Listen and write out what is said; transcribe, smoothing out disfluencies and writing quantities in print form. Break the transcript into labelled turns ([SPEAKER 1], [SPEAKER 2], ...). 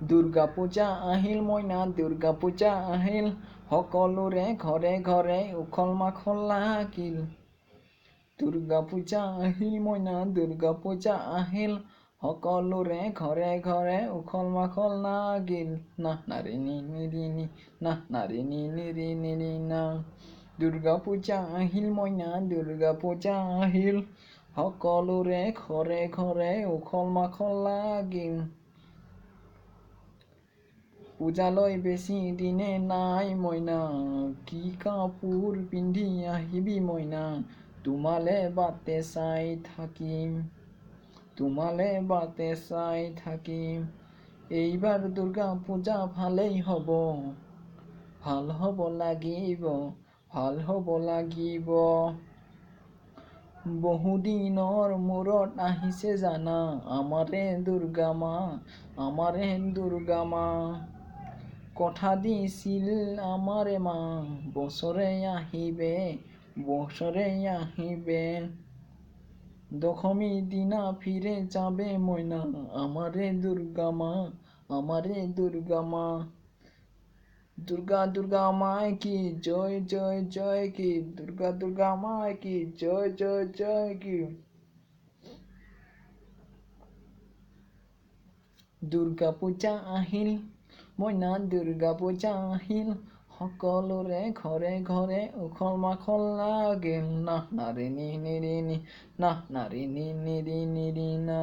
[SPEAKER 1] Durga Puja আহিল মইনা Durga Puja আহিল সকলোৰে ঘৰে ঘৰে উখল মাখল লাগিল Durga Puja আহিল মইনা Durga Puja আহিল সকলোৰে ঘৰে ঘৰে উখল মাখল লাগিল না নাৰি নি নিৰি নি না নাৰি নি নিৰি নিৰি না Durga Puja আহিল মইনা Durga Puja আহিল সকলোৰে ঘৰে ঘৰে উখল মাখল লাগিল পূজালৈ বেছি দিনে নাই মইনা কি কাপোৰ পিন্ধি আহিবি মইনা তোমালে বাটে চাই থাকিম তোমালে বাটে চাই থাকিম এইবাৰ দুৰ্গা পূজা ভালেই হ'ব ভাল হ'ব লাগিব ভাল হ'ব লাগিব বহুদিনৰ মূৰত আহিছে জানা আমাৰে দুৰ্গা মা কথা দিছিল আমাৰে মা বছৰে আহিবে দশমী দিনা ফিরে যাবে মইনা আমারে দুর্গা মা দুর্গা দুর্গা মায় কি জয় জয় জয় কি দুর্গা মায় কি জয় জয় জয় কি দুর্গা পূজা আহিল মইনা দুর্গা পূজা আহিল সকলোৰে ঘৰে ঘৰে উখল মাখল লাগিল না নাৰি নি নিৰি নি না নাৰি নি নিৰি নিৰি না